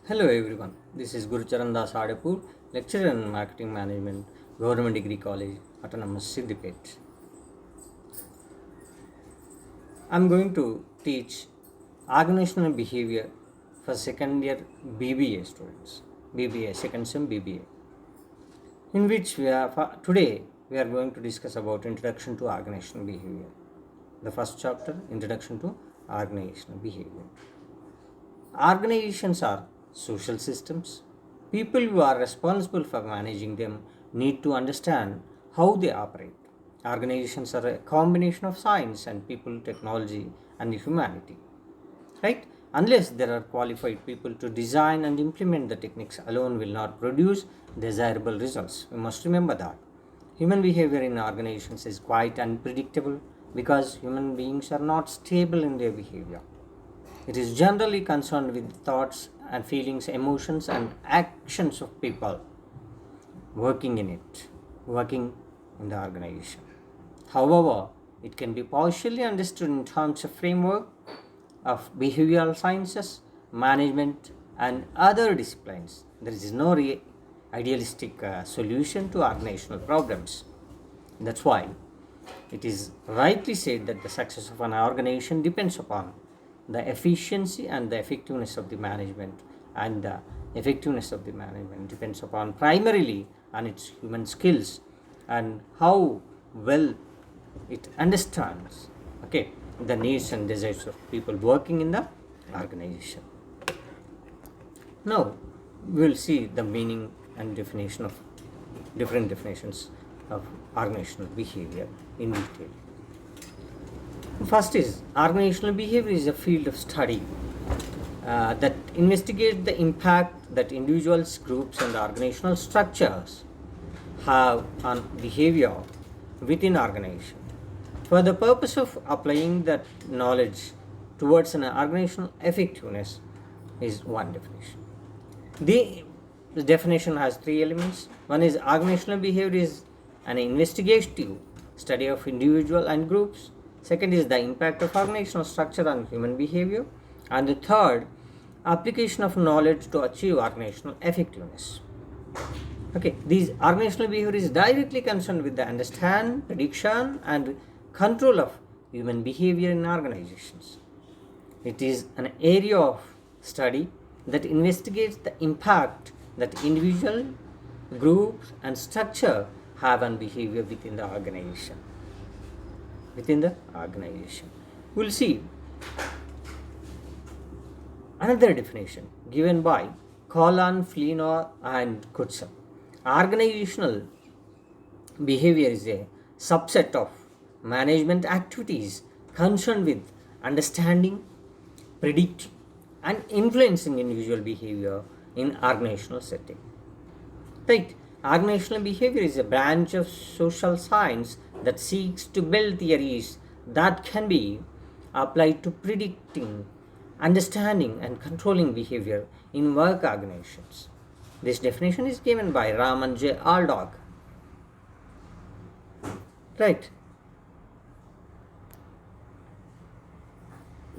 Hello everyone, this is Gurucharan Das Adepur, lecturer in Marketing Management, Government Degree College, Autonomous Siddipet. I am going to teach organizational behavior for second year BBA students, BBA, second sem BBA, in which today we are going to discuss about Introduction to Organizational Behavior. The first chapter, Introduction to Organizational Behavior. Organizations are social systems. People who are responsible for managing them need to understand how they operate. Organizations are a combination of science and people, technology, and humanity. Right? Unless there are qualified people to design and implement the techniques alone will not produce desirable results. We must remember that. Human behavior in organizations is quite unpredictable because human beings are not stable in their behavior. It is generally concerned with thoughts and feelings, emotions, and actions of people working in the organization. However, it can be partially understood in terms of framework of behavioral sciences, management, and other disciplines. There is no idealistic solution to organizational problems. That's why it is rightly said that the success of an organization depends upon the efficiency and the effectiveness of the management, and the effectiveness of the management depends upon primarily on its human skills and how well it understands the needs and desires of people working in the organization. Now we will see the meaning and definition of different definitions of organizational behavior in detail. First is organizational behavior is a field of study that investigates the impact that individuals, groups, and organizational structures have on behavior within organization. For the purpose of applying that knowledge towards an organizational effectiveness is one definition. The definition has three elements. One is organizational behavior is an investigative study of individual and groups. Second is the impact of organizational structure on human behavior. And the third, application of knowledge to achieve organizational effectiveness. These organizational behavior is directly concerned with the understand, prediction, and control of human behavior in organizations. It is an area of study that investigates the impact that individual, groups, and structure have on behavior within the organization. We'll see another definition given by Collan, Fleenor, and Kutzam. Organizational behavior is a subset of management activities concerned with understanding, predicting, and influencing individual behavior in organizational setting. Right? Organizational behavior is a branch of social science that seeks to build theories that can be applied to predicting, understanding, and controlling behavior in work organizations. This definition is given by Raman J. Aldag. Right.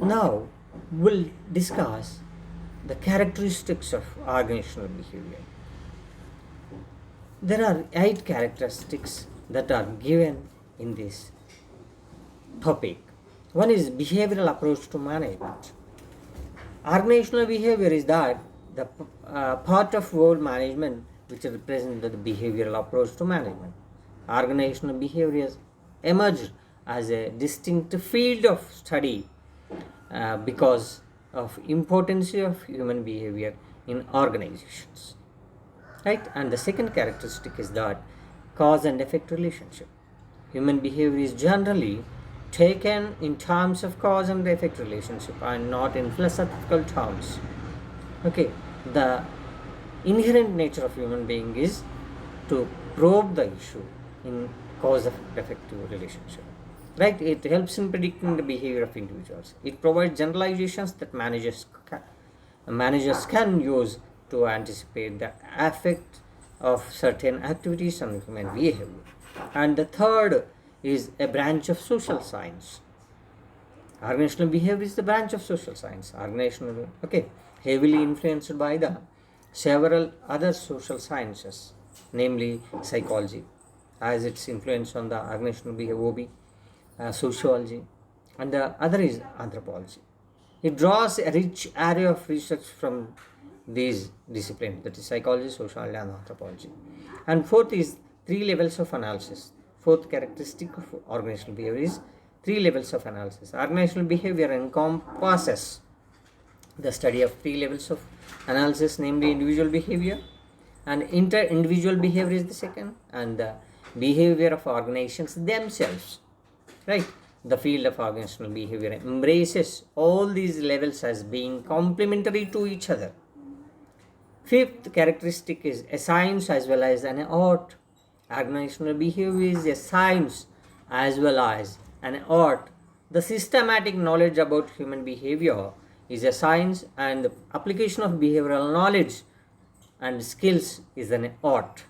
Now we'll discuss the characteristics of organizational behavior. There are 8 characteristics that are given in this topic. One is behavioral approach to management. Organizational behavior is that the part of world management which represents the behavioral approach to management. Organizational behavior has emerged as a distinct field of study because of importance of human behavior in organizations. Right? And the second characteristic is that cause and effect relationship. Human behavior is generally taken in terms of cause and effect relationship and not in philosophical terms. The inherent nature of human being is to probe the issue in cause of effective relationship. Right? It helps in predicting the behavior of individuals. It provides generalizations that managers can use to anticipate the effect of certain activities on human behavior. And the third is a branch of social science. Organizational behavior is the branch of social science. heavily influenced by the several other social sciences, namely psychology, as its influence on the organizational behavior, OB, sociology, and the other is anthropology. It draws a rich array of research from these disciplines, that is psychology, sociology, and anthropology. And fourth is three levels of analysis. Fourth characteristic of organizational behavior is three levels of analysis. Organizational behavior encompasses the study of three levels of analysis, namely individual behavior, and inter-individual behavior is the second, and the behavior of organizations themselves. Right? The field of organizational behavior embraces all these levels as being complementary to each other. Fifth characteristic is a science as well as an art. Organizational behavior is a science as well as an art. The systematic knowledge about human behavior is a science, and the application of behavioral knowledge and skills is an art.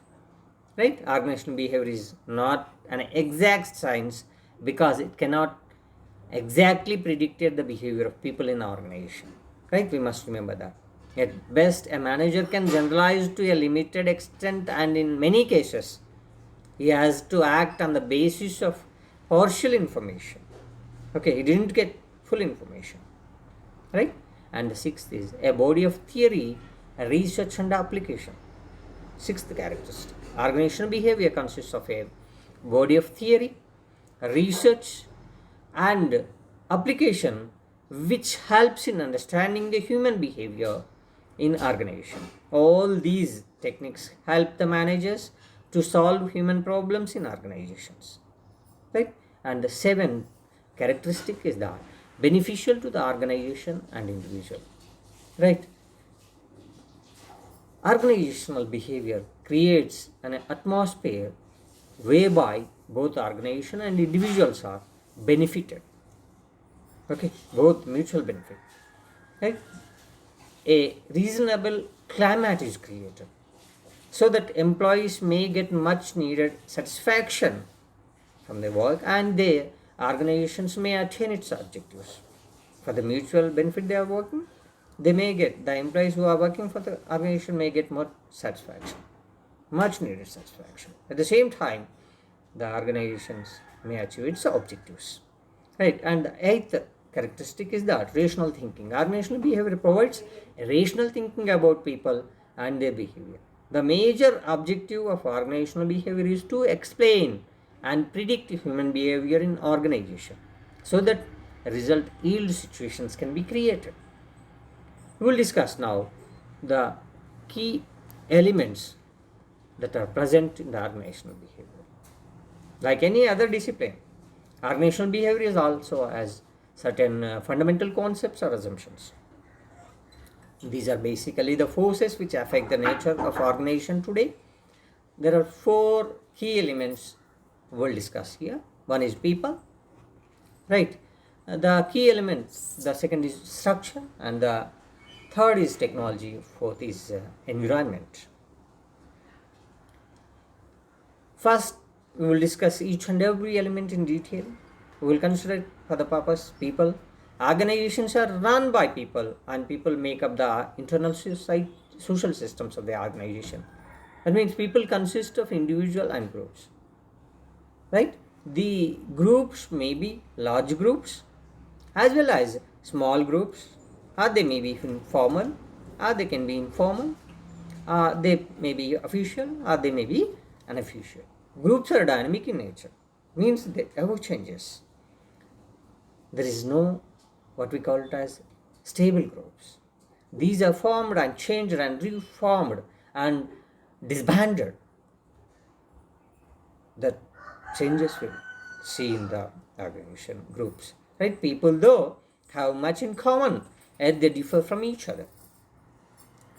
Right? Organizational behavior is not an exact science because it cannot exactly predict the behavior of people in an organization. Right? We must remember that. At best, a manager can generalize to a limited extent, and in many cases, he has to act on the basis of partial information. Okay, he didn't get full information. Right? And the sixth is a body of theory, research, and application. Sixth characteristic. Organizational behavior consists of a body of theory, research, and application which helps in understanding the human behavior in organization. All these techniques help the managers to solve human problems in organizations. Right? And the seventh characteristic is that beneficial to the organization and individual. Right? Organizational behavior creates an atmosphere whereby both organization and individuals are benefited. Okay, both mutual benefit. Right? A reasonable climate is created so that employees may get much needed satisfaction from their work, and their organizations may attain its objectives. For the mutual benefit they are working, they may get, the employees who are working for the organization may get more satisfaction, much needed satisfaction. At the same time, the organizations may achieve its objectives. Right? And the eighth characteristic is that rational thinking. Organizational behavior provides rational thinking about people and their behavior. The major objective of organizational behavior is to explain and predict human behavior in organization so that result yield situations can be created. We will discuss now the key elements that are present in the organizational behavior. Like any other discipline, organizational behavior is also has certain fundamental concepts or assumptions. These are basically the forces which affect the nature of organization today. There are four key elements we will discuss here. One is people, right? The key elements, the second is structure, and the third is technology, fourth is environment. First, we will discuss each and every element in detail. We will consider it for the purpose people. Organizations are run by people, and people make up the internal social systems of the organization. That means people consist of individual and groups. Right? The groups may be large groups as well as small groups, or they may be formal, or they can be informal, they may be official, or they may be unofficial. Groups are dynamic in nature, means they ever changes. There is no what we call it as stable groups. These are formed and changed and reformed and disbanded. The changes will see in the organization groups. Right? People though have much in common, yet they differ from each other.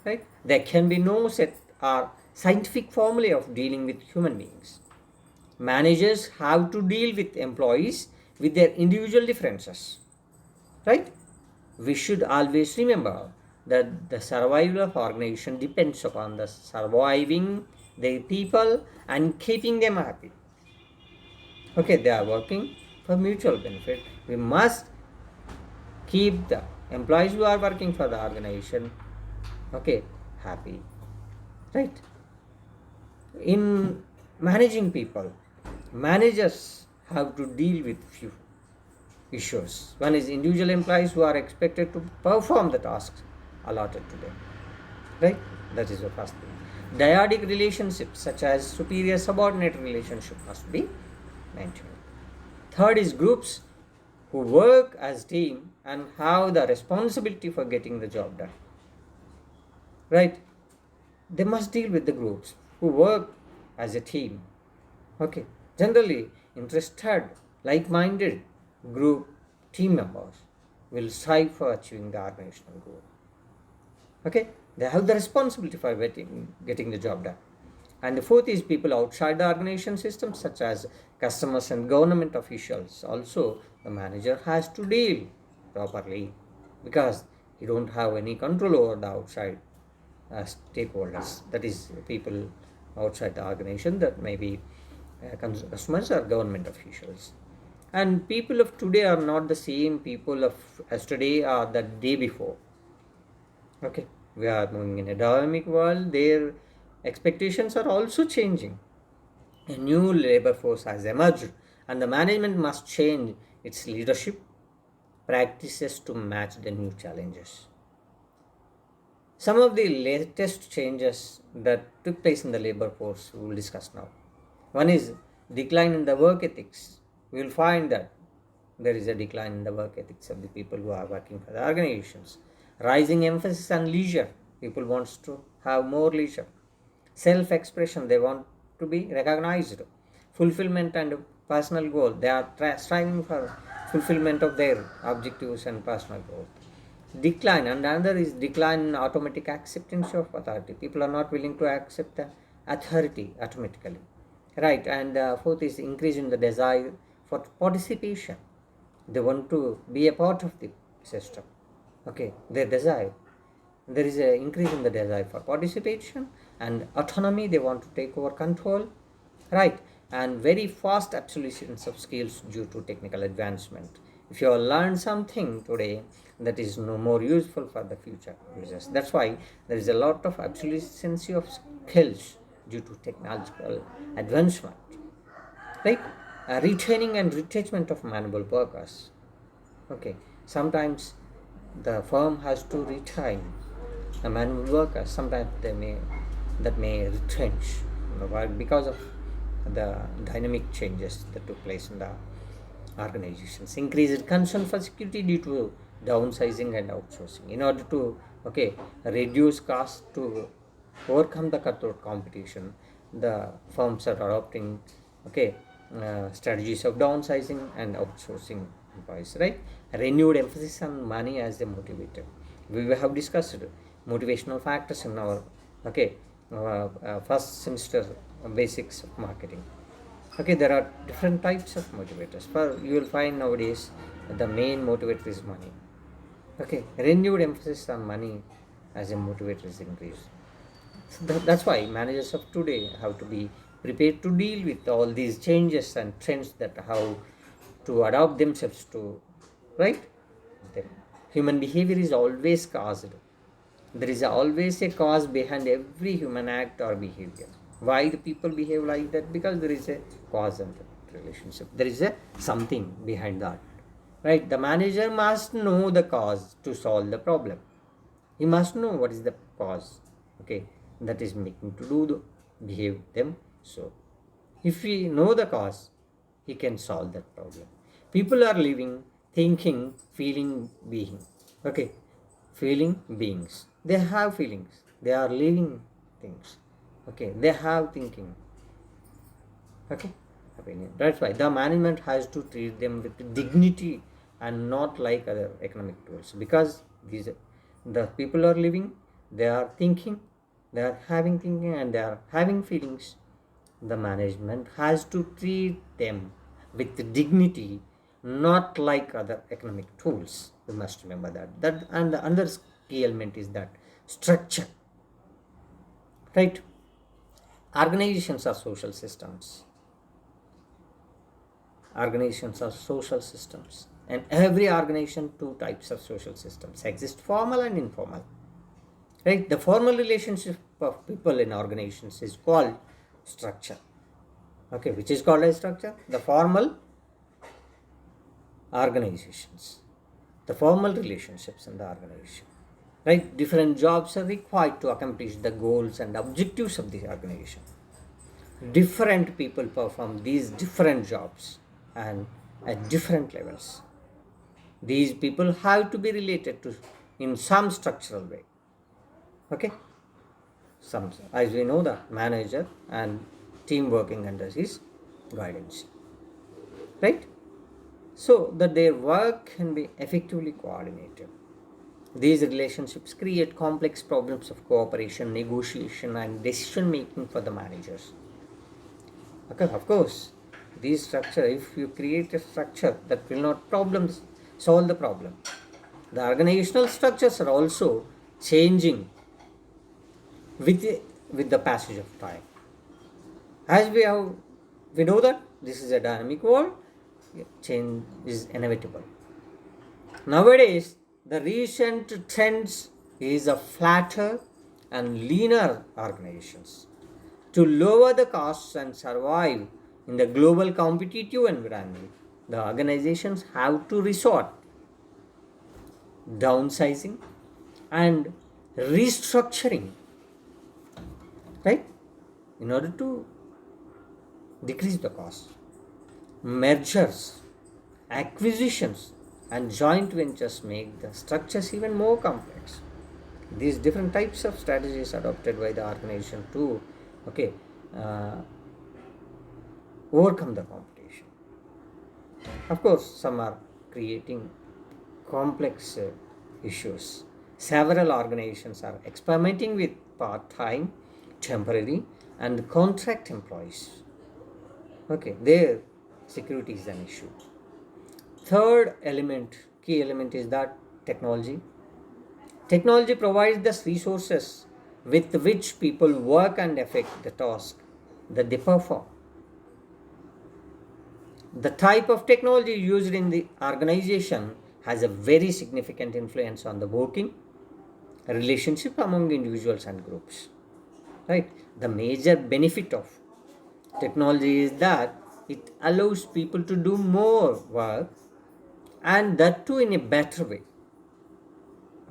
Right? There can be no set or scientific formula of dealing with human beings. Managers have to deal with employees with their individual differences. Right? We should always remember that the survival of organization depends upon the surviving the people and keeping them happy. Okay, they are working for mutual benefit. We must keep the employees who are working for the organization okay, happy, right? In managing people, managers have to deal with few issues. One is individual employees who are expected to perform the tasks allotted to them, right? That is the first thing. Dyadic relationships such as superior subordinate relationship must be maintained. Third is groups who work as team and have the responsibility for getting the job done, right? They must deal with the groups who work as a team, okay? Generally interested, like-minded group team members will strive for achieving the organizational goal, okay? They have the responsibility for getting the job done. And the fourth is people outside the organization system, such as customers and government officials. Also, the manager has to deal properly because he don't have any control over the outside stakeholders. That is, people outside the organization, that may be customers or government officials. And people of today are not the same people of yesterday or the day before. Okay, we are moving in a dynamic world. Their expectations are also changing. A new labor force has emerged, and the management must change its leadership practices to match the new challenges. Some of the latest changes that took place in the labor force we will discuss now. One is decline in the work ethics. We will find that there is a decline in the work ethics of the people who are working for the organizations. Rising emphasis on leisure. People wants to have more leisure. Self-expression, they want to be recognized. Fulfillment and personal goal, they are striving for fulfillment of their objectives and personal growth. Decline, and another is decline in automatic acceptance of authority. People are not willing to accept the authority automatically, right? And fourth is increase in the desire for participation. They want to be a part of the system, okay? Their desire, there is an increase in the desire for participation and autonomy. They want to take over control, right? And very fast obsolescence of skills due to technical advancement. If you have learned something today, that is no more useful for the future users. That's why there is a lot of obsolescence of skills due to technological advancement, right? Retaining and retention of manual workers, okay? Sometimes the firm has to retain a manual workers. Sometimes that may retrench because of the dynamic changes that took place in the organizations. Increased concern for security due to downsizing and outsourcing. In order to reduce costs to overcome the cutthroat competition, the firms are adopting strategies of downsizing and outsourcing employees, right? Renewed emphasis on money as a motivator. We have discussed motivational factors in our first semester basics of marketing. Okay, there are different types of motivators. You will find nowadays the main motivator is money. Okay, renewed emphasis on money as a motivator is increased. So that's why managers of today have to be prepared to deal with all these changes and trends that how to adopt themselves to, right? The human behavior is always caused. There is always a cause behind every human act or behavior. Why the people behave like that? Because there is a cause and relationship. There is a something behind that, right? The manager must know the cause to solve the problem. He must know what is the cause, okay, that is making to do the behave them. So if we know the cause, he can solve that problem. People are living, thinking, feeling, being, okay? Feeling beings, they have feelings, they are living things, okay? They have thinking, okay, opinion. That's why the management has to treat them with dignity and not like other economic tools, because these the people are living, they are thinking, they are having thinking, and they are having feelings. The management has to treat them with dignity, not like other economic tools. You must remember that. And the other key element is that structure, right? Organizations are social systems. Organizations are social systems, and every organization, two types of social systems exist: formal and informal. Right? The formal relationship of people in organizations is called structure. Okay, which is called as structure? The formal organizations, the formal relationships in the organization. Right? Different jobs are required to accomplish the goals and objectives of the organization. Different people perform these different jobs and at different levels. These people have to be related to in some structural way. Okay, some, as we know, the manager and team working under his guidance, right? So that their work can be effectively coordinated. These relationships create complex problems of cooperation, negotiation, and decision making for the managers. Okay, of course, these structure, if you create a structure that will not problems solve the problem, the organizational structures are also changing with with the passage of time. As we know that this is a dynamic world, change is inevitable. Nowadays, the recent trends is a flatter and leaner organizations. To lower the costs and survive in the global competitive environment, the organizations have to resort downsizing and restructuring, right? In order to decrease the cost. Mergers, acquisitions, and joint ventures make the structures even more complex. These different types of strategies adopted by the organization to, okay, uh, overcome the competition. Of course, some are creating complex issues. Several organizations are experimenting with part-time, temporary, and contract employees. Okay, there security is an issue. Third element, key element is that technology. Technology provides the resources with which people work and affect the task that they perform. The type of technology used in the organization has a very significant influence on the working relationship among individuals and groups. Right? The major benefit of technology is that it allows people to do more work, and that too in a better way.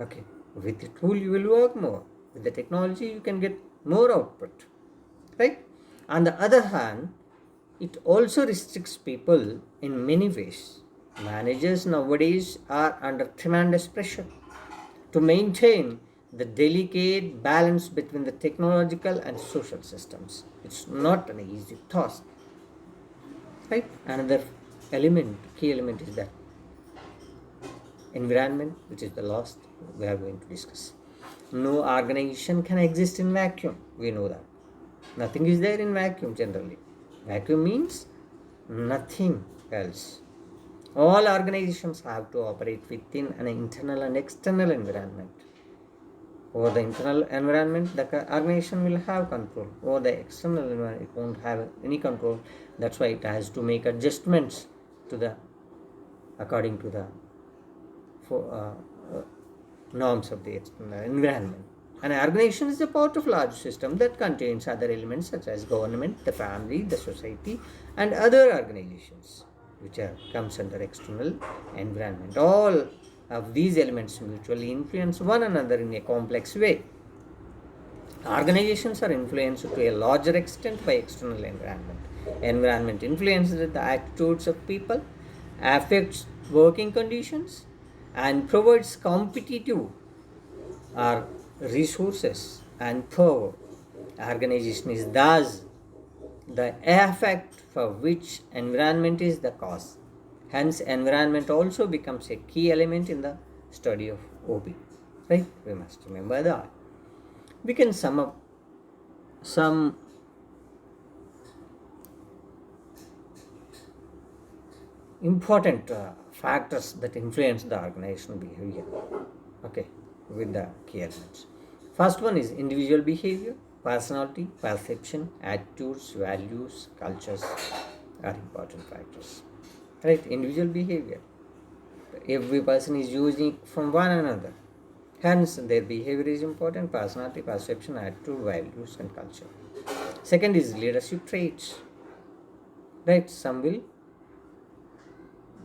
Okay, with the tool you will work more, with the technology you can get more output, right? On the other hand, it also restricts people in many ways. Managers nowadays are under tremendous pressure to maintain the delicate balance between the technological and social systems. It's not an easy task, right? Another element, key element, is that environment, which is the last we are going to discuss. No organization can exist in vacuum. We know that. Nothing is there in vacuum generally. Vacuum means nothing else. All organizations have to operate within an internal and external environment. Over the internal environment, the organization will have control. Over the external environment, it won't have any control. That's why it has to make adjustments to the according to the norms of the external environment. An organization is a part of a large system that contains other elements such as government, the family, the society, and other organizations which comes under external environment. All of these elements mutually influence one another in a complex way. Organizations are influenced to a larger extent by external environment. Environment influences the attitudes of people, affects working conditions, and provides competitive or resources and power. Organization is thus the effect for which environment is the cause. Hence, environment also becomes a key element in the study of OB. Right? We must remember that. We can sum up some important factors that influence the organizational behavior. Okay, with the key elements. First one is individual behavior, personality, perception, attitudes, values, cultures are important factors. Right? Individual behavior. Every person is unique from one another. Hence, their behavior is important: personality, perception, attitude, values, and culture. Second is leadership traits. Right? Some will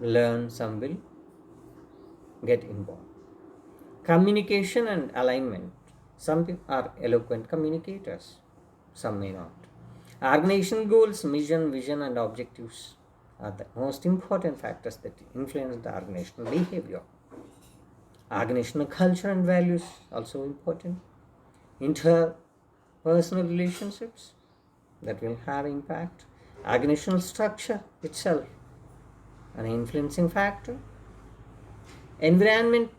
learn, some will get involved. Communication and alignment. Some people are eloquent communicators, some may not. Organizational goals, mission, vision, and objectives are the most important factors that influence the organizational behavior. Organizational culture and values also important. Interpersonal relationships that will have impact. Organizational structure itself an influencing factor. Environment,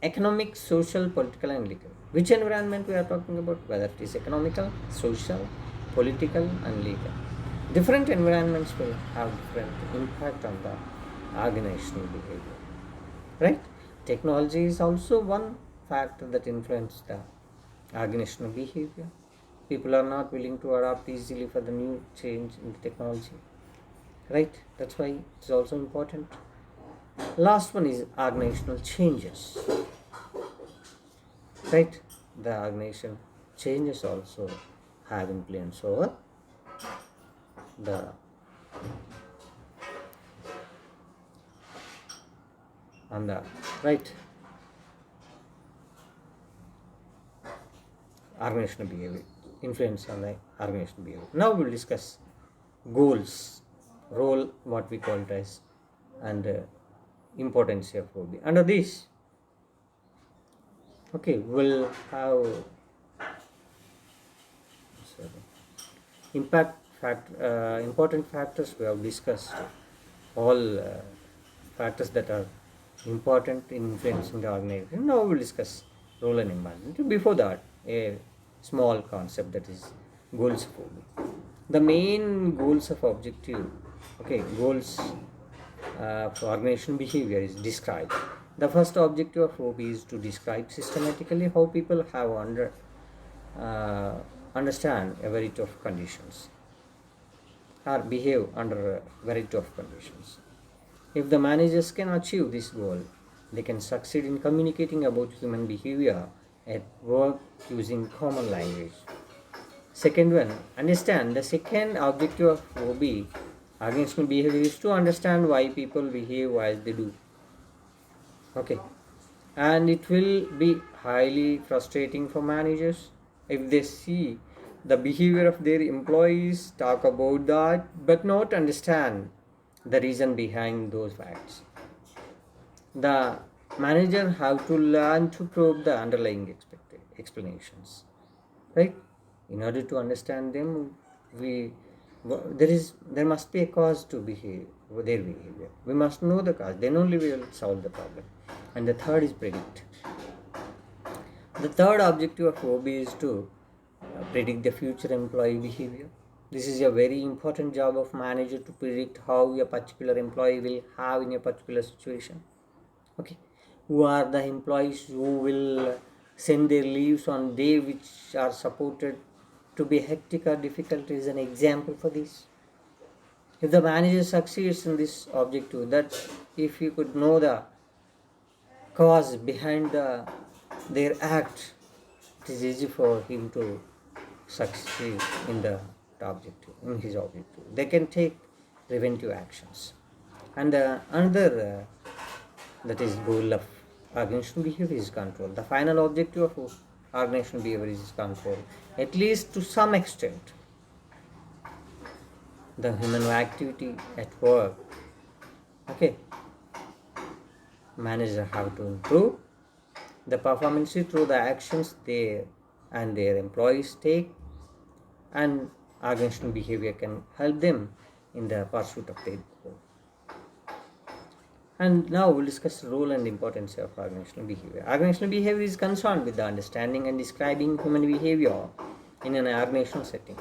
economic, social, political, and legal. Which environment we are talking about? Whether it is economical, social, political, and legal. Different environments will have different impact on the organizational behavior. Right? Technology is also one factor that influences the organizational behavior. People are not willing to adapt easily for the new change in the technology. Right? That's why it's also important. Last one is organizational changes. Right? The organization changes also have influence over the on the right organizational behavior, influence on the organizational behavior. Now we'll discuss goals, role, what we call it as, and importance of OB. Under this, okay, we'll have important factors. We have discussed all factors that are important in influencing the organization. Now we'll discuss role and environment. Before that, a small concept, that is goals of OB. The main goals of objective, goals for organization behavior is described. The first objective of OB is to describe systematically how people have understand a variety of conditions or behave under a variety of conditions. If the managers can achieve this goal, they can succeed in communicating about human behavior at work using common language. Second one, understand. The second objective of OB, organizational behavior, is to understand why people behave as they do. And it will be highly frustrating for managers if they see the behavior of their employees, talk about that, but not understand the reason behind those facts. The manager have to learn to probe the underlying explanations, right? In order to understand them, there must be a cause to their behavior. We must know the cause, then only we will solve the problem. And the third is predict. The third objective of OB is to predict the future employee behavior. This is a very important job of manager, to predict how a particular employee will have in a particular situation. Who are the employees who will send their leaves on day which are supported to be hectic or difficult is an example for this. If the manager succeeds in this objective, that if you could know the cause behind their act, it is easy for him to succeed in his objective. They can take preventive actions. And another that is goal of organizational behavior is control. The final objective of organizational behavior is control, at least to some extent. The human activity at work, managers have to improve the performance through the actions they and their employees take, and organizational behavior can help them in the pursuit of their goal. And now we'll discuss the role and importance of organizational behavior. Organizational behavior is concerned with the understanding and describing human behavior in an organizational setting.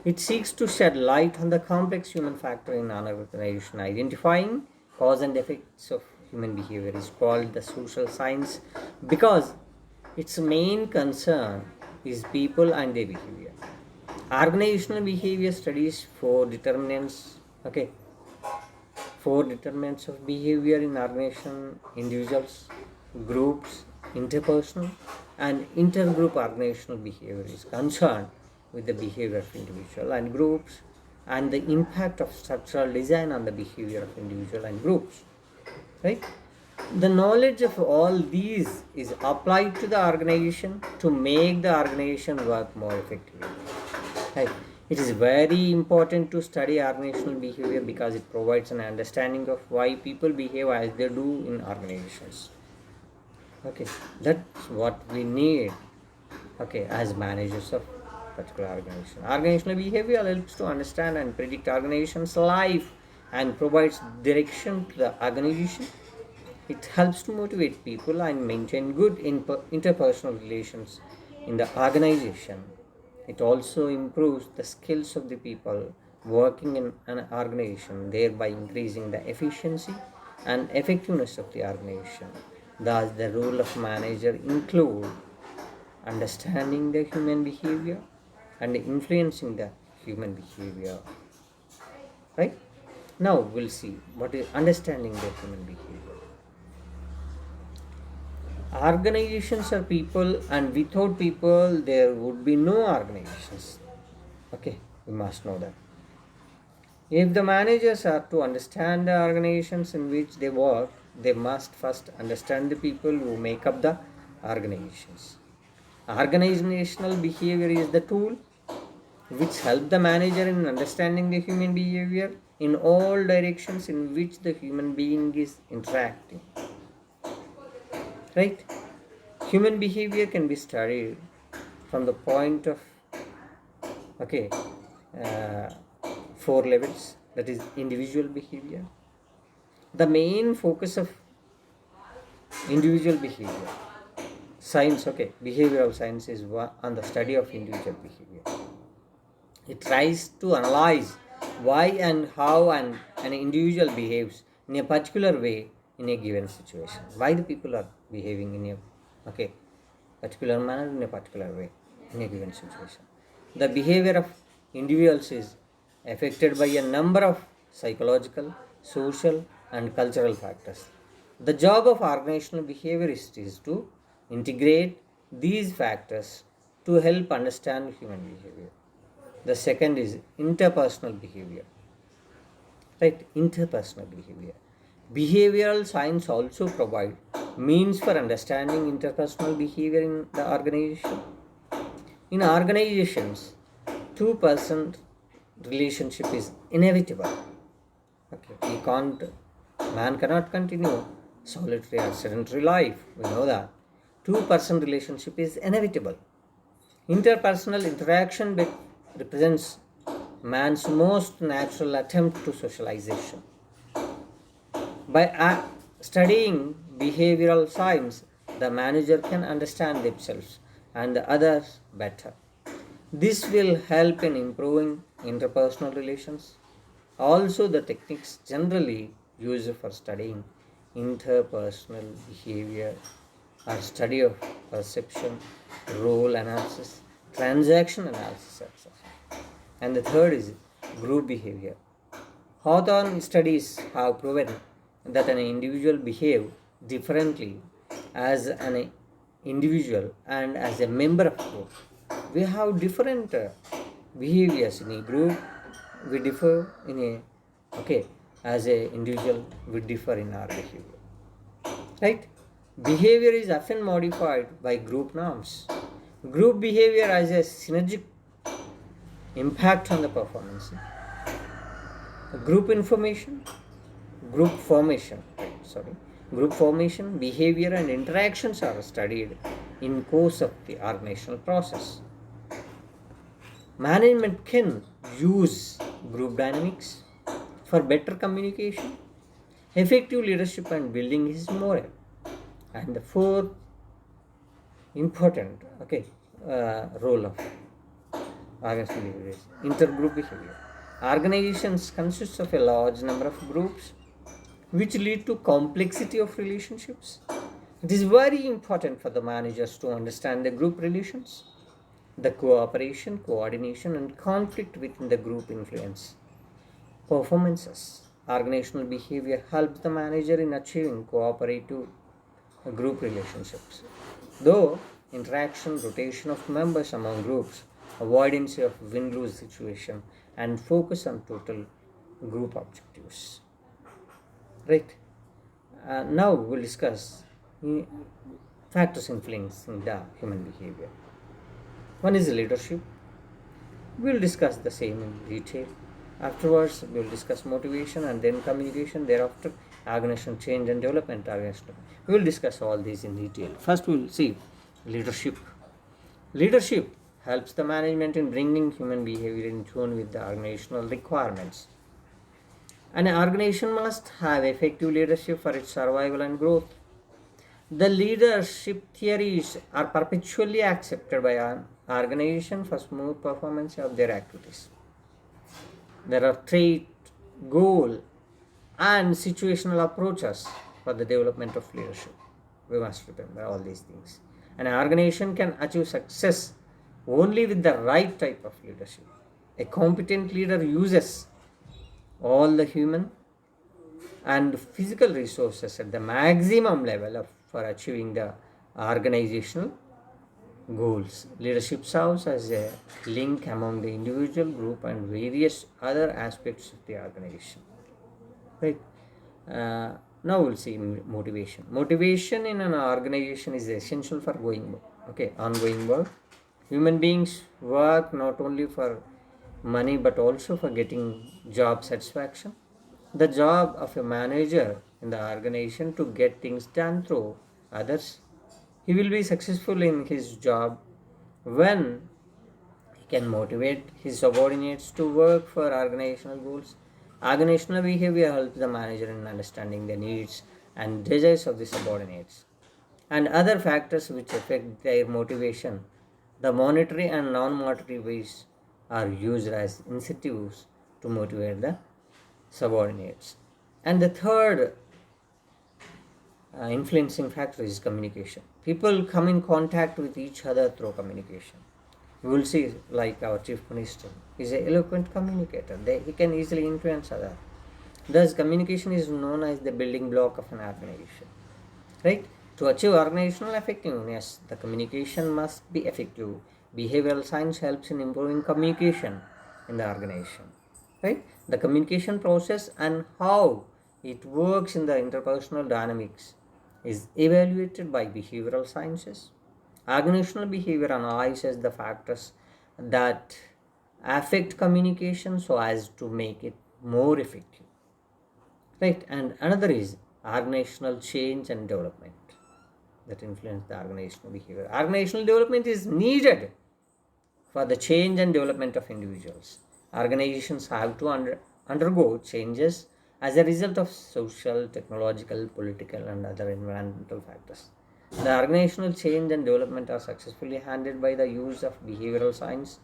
It seeks to shed light on the complex human factor in an organization. Identifying cause and effects of human behavior is called the social science, because its main concern is people and their behavior. Organizational behavior studies four determinants of behavior in organization: individuals, groups, interpersonal and intergroup organizational behavior is concerned with the behavior of individual and groups and the impact of structural design on the behavior of individual and groups, right? The knowledge of all these is applied to the organization to make the organization work more effectively, right? It is very important to study organizational behavior because it provides an understanding of why people behave as they do in organizations. Okay, that's what we need, okay, as managers of particular organization. Organizational behavior helps to understand and predict organization's life and provides direction to the organization. It helps to motivate people and maintain good interpersonal relations in the organization. It also improves the skills of the people working in an organization, thereby increasing the efficiency and effectiveness of the organization. Thus, the role of manager include understanding the human behavior and influencing the human behavior. Right? Now we'll see what is understanding the human behavior. Organizations are people, and without people there would be no organizations. Okay, we must know that. If the managers are to understand the organizations in which they work, they must first understand the people who make up the organizations. Organizational behavior is the tool which help the manager in understanding the human behavior in all directions in which the human being is interacting. Right? Human behavior can be studied from the point of okay uh, 4 levels, that is individual behavior. The main focus of individual behavior science, okay, behavioral science is on the study of individual behavior. It tries to analyze why and how an individual behaves in a particular way in a given situation. Why the people are behaving in a particular manner in a particular way in a given situation. The behavior of individuals is affected by a number of psychological, social, and cultural factors. The job of organizational behaviorist is to integrate these factors to help understand human behavior. The second is interpersonal behavior. Right, interpersonal behavior. Behavioral science also provide means for understanding interpersonal behavior in the organization. In organizations, two-person relationship is inevitable. Okay, man cannot continue solitary or sedentary life. We know that. Two-person relationship is inevitable. Interpersonal interaction represents man's most natural attempt to socialization. By studying behavioral science, the manager can understand themselves and the others better. This will help in improving interpersonal relations. Also, the techniques generally used for studying interpersonal behavior are study of perception, role analysis, transaction analysis, etc. And the third is group behavior. Hawthorne studies have proven that an individual behave differently as an individual and as a member of group. We have different behaviors in a group. We differ in a as a individual we differ in our behavior. Right? Behavior is often modified by group norms. Group behavior has a synergic impact on the performance. Group information, group formation, group formation, behavior and interactions are studied in course of the organizational process. Management can use group dynamics for better communication, effective leadership and building his morale. And the fourth important role of organizational behavior is intergroup behavior. Organizations consist of a large number of groups which lead to complexity of relationships. It is very important for the managers to understand the group relations, the cooperation, coordination and conflict within the group influence performances. Organizational behavior helps the manager in achieving cooperative group relationships. Though interaction, rotation of members among groups, avoidance of win-lose situation, and focus on total group objectives. Right. Now we'll discuss factors influencing the human behavior. One is leadership. We'll discuss the same in detail. Afterwards, we'll discuss motivation and then communication. Thereafter, organizational change and development. We will discuss all these in detail. First, we'll see leadership. Leadership helps the management in bringing human behavior in tune with the organizational requirements. An organization must have effective leadership for its survival and growth. The leadership theories are perpetually accepted by an organization for smooth performance of their activities. There are trait, goal, and situational approaches for the development of leadership. We must remember all these things. An organization can achieve success only with the right type of leadership. A competent leader uses all the human and physical resources at the maximum level for achieving the organizational goals. Leadership serves as a link among the individual, group, and various other aspects of the organization. Right. Now we'll see motivation. Motivation in an organization is essential for ongoing work. Human beings work not only for money but also for getting job satisfaction. The job of a manager in the organization to get things done through others. He will be successful in his job when he can motivate his subordinates to work for organizational goals. Organizational behavior helps the manager in understanding the needs and desires of the subordinates and other factors which affect their motivation. The monetary and non-monetary ways are used as incentives to motivate the subordinates. And the third influencing factor is communication. People come in contact with each other through communication. You will see, like our chief minister is an eloquent communicator. He can easily influence others. Thus, communication is known as the building block of an organization. Right? To achieve organizational effectiveness, the communication must be effective. Behavioral science helps in improving communication in the organization. Right? The communication process and how it works in the interpersonal dynamics is evaluated by behavioral sciences. Organizational behavior analyzes the factors that affect communication so as to make it more effective. Right, and another is organizational change and development that influence the organizational behavior. Organizational development is needed for the change and development of individuals. Organizations have to undergo changes as a result of social, technological, political, and other environmental factors. The organizational change and development are successfully handled by the use of behavioral science.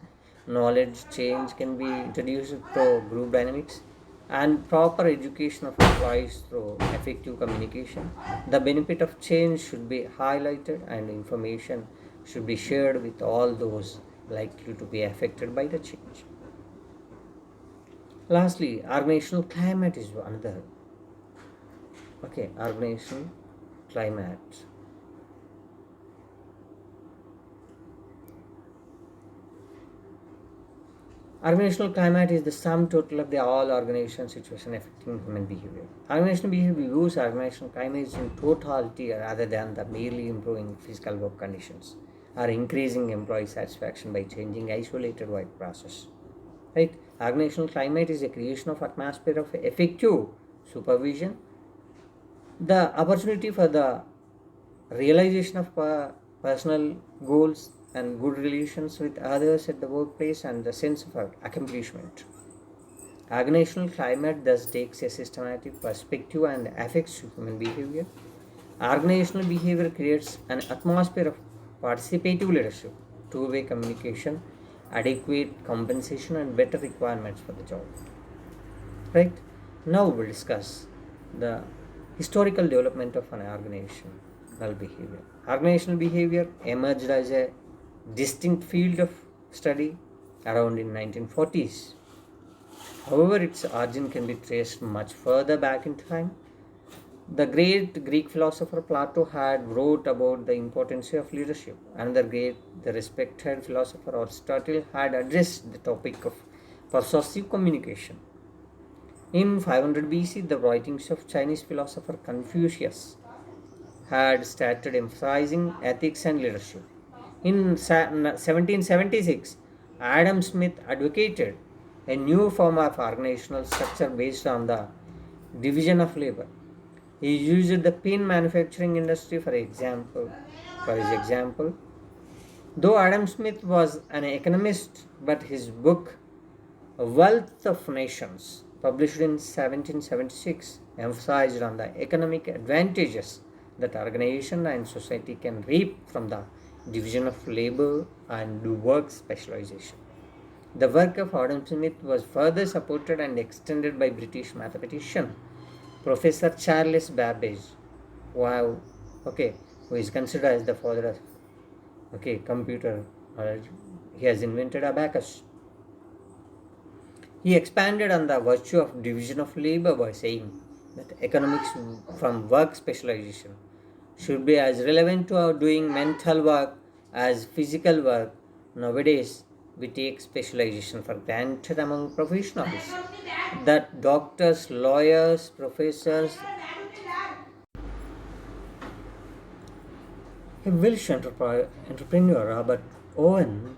Knowledge change can be introduced through group dynamics and proper education of employees through effective communication. The benefit of change should be highlighted and information should be shared with all those likely to be affected by the change. Lastly, organizational climate is another. Organizational climate. Organizational climate is the sum total of the all organization situation affecting human behavior. Organizational behavior views organizational climate in totality rather than the merely improving physical work conditions or increasing employee satisfaction by changing isolated work process. Right? Organizational climate is a creation of atmosphere of effective supervision, the opportunity for the realization of personal goals and good relations with others at the workplace and the sense of accomplishment. Organizational climate thus takes a systematic perspective and affects human behavior. Organizational behavior creates an atmosphere of participative leadership, two-way communication, adequate compensation, and better requirements for the job. Right? Now we'll discuss the historical development of an organizational behavior. Organizational behavior emerged as a distinct field of study around in 1940s. However, its origin can be traced much further back in time. The great Greek philosopher Plato had wrote about the importance of leadership. Another great, the respected philosopher Aristotle had addressed the topic of persuasive communication. In 500 BC, the writings of Chinese philosopher Confucius had started emphasizing ethics and leadership. In 1776, Adam Smith advocated a new form of organizational structure based on the division of labor. He used the pin manufacturing industry for example. For his example, though Adam Smith was an economist, but his book A Wealth of Nations, published in 1776, emphasized on the economic advantages that organization and society can reap from the division of labor and work specialization. The work of Adam Smith was further supported and extended by British mathematician Professor Charles Babbage, wow, okay, who is considered as the father of computer. He has invented abacus. He expanded on the virtue of division of labor by saying that economics from work specialization should be as relevant to our doing mental work as physical work. Nowadays, we take specialization for granted among professionals. That doctors, lawyers, professors, a Welsh entrepreneur, Robert Owen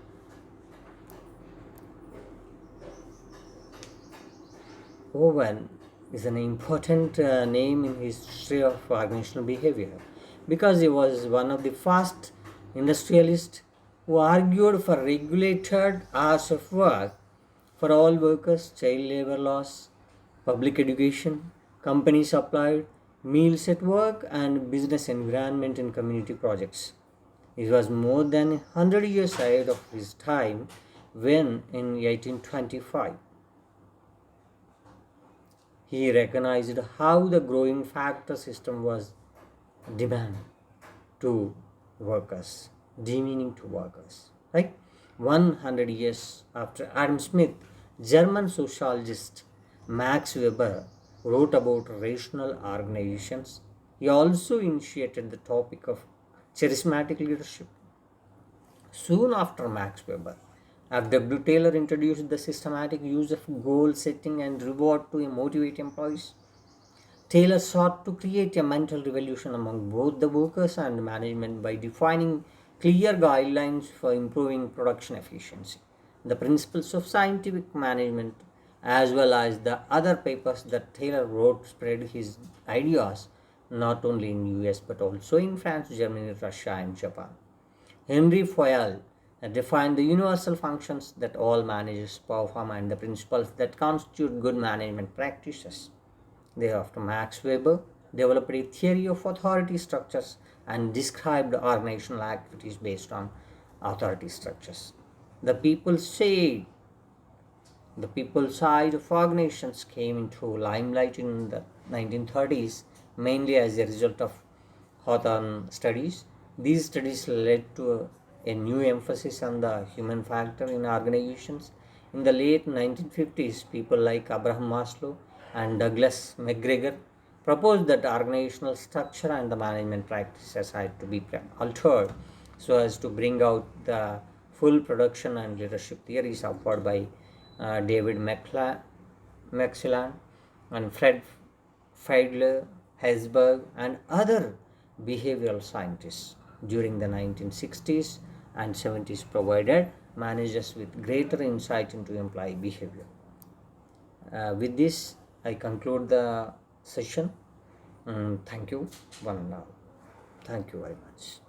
is an important name in history of organizational behavior because he was one of the first industrialists who argued for regulated hours of work for all workers, child labor laws, public education, company supplied meals at work, and business environment in community projects. He was more than 100 years ahead of his time when, in 1825, he recognized how the growing factor system was demand to workers, demeaning to workers. Right? 100 years after Adam Smith, German sociologist Max Weber wrote about rational organizations. He also initiated the topic of charismatic leadership. Soon after Max Weber, F.W. Taylor introduced the systematic use of goal setting and reward to motivate employees. Taylor sought to create a mental revolution among both the workers and management by defining clear guidelines for improving production efficiency. The principles of scientific management, as well as the other papers that Taylor wrote, spread his ideas not only in US but also in France, Germany, Russia, and Japan. Henry Fayol defined the universal functions that all managers perform and the principles that constitute good management practices. Thereafter, Max Weber developed a theory of authority structures and described organizational activities based on authority structures. The people say the people side of organizations came into limelight in the 1930s, mainly as a result of Hawthorne studies. These studies led to a new emphasis on the human factor in organizations. In the late 1950s, people like Abraham Maslow and Douglas McGregor proposed that organizational structure and the management practices had to be altered so as to bring out the full production and leadership theories offered by David Maxillan and Fred Fiedler, Hesberg, and other behavioral scientists during the 1960s and 70s provided managers with greater insight into employee behavior. With this, I conclude the session. Thank you, one and all. Thank you very much.